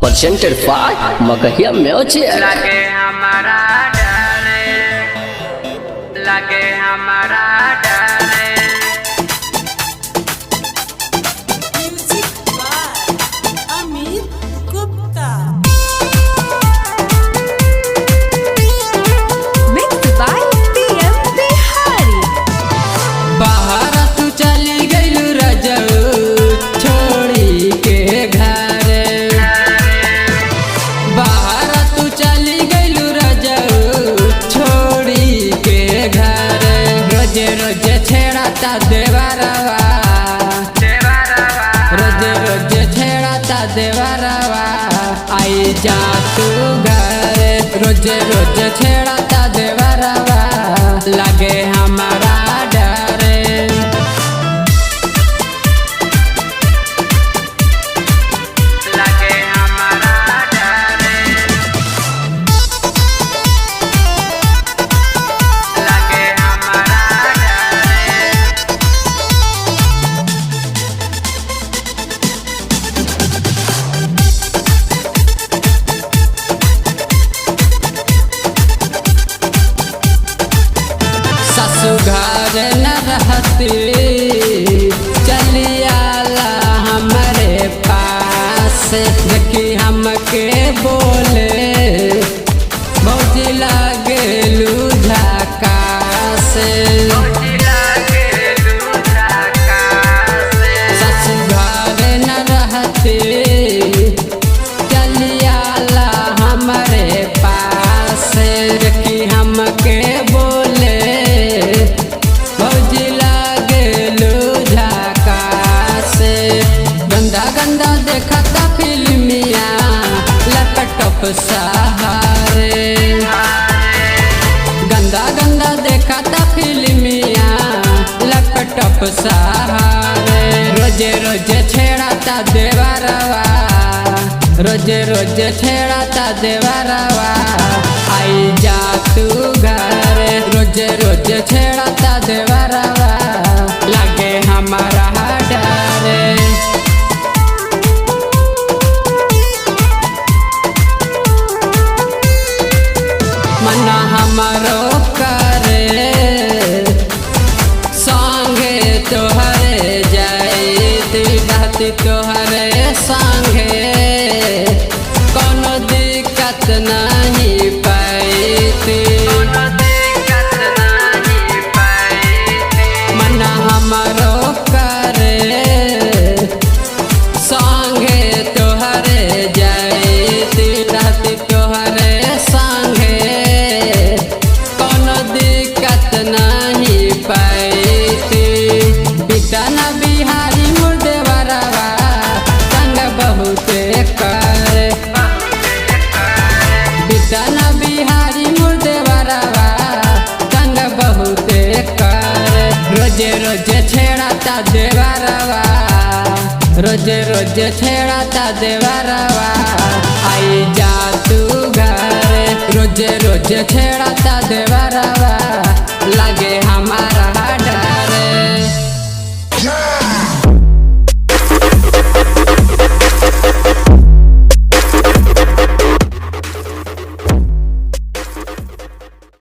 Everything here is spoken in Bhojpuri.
presented by Magahia Music. लगे हमारा डरे, लगे हमारा डरे। Music by Amit Gupta. Mixed by PM Bihari. बाहर तू चली गइलू रजऊ छोड़ी के घर। बाहर तू चली गइलू रजऊ छोड़ी के घर। रोजे रोजे छेड़ाता देवरवा, रोजे रोजे छेड़ाता देवरवा। आई जा तू घर, रोजे रोजे छेड़ाता देवरवा। लगे हमारा डरे, लगे हमारा डरे, लगे हमारा डरे। ससु घर न रहती चली आला हमारे पास। देखी हमके बोले भौजी लगे झकास। ससु घर न रहती चली आला हमारे पास। देखी हमके बोले भौजी लागेलू झकास। गंदा गंदा देखता फिल्मिया लैपटॉप सहारे। गंदा गंदा देखता फिल्मिया लैपटॉप सहारे। रोजे रोजे छेड़ाता देवरवा, रोजे रोजे छेड़ाता देवरवा। आई जा तू घर, रोजे रोजे छेड़ाता देवरवा। लगे हमारा डरे, मना हमारो करे संगे तोहरे जाती रहती तोहरे संगे। कोनो दिक्कत नहीं पाईती, मना हमारो करे संगे तोहरे जाती रहती तोहरे संगे। कोनो दिक्कत नहीं पाईती। बिटन बिहारी मुर्देवरवा संग बहुते करे। बिटन बिहारी मुर्देवरवा संग बहुते करे। रोजे रोजे छेड़ाता देवरवा, रोजे रोजे छेड़ाता देवरवा। आई जा तू घर, रोजे रोजे छेड़ाता देवरवा। लगे हमारा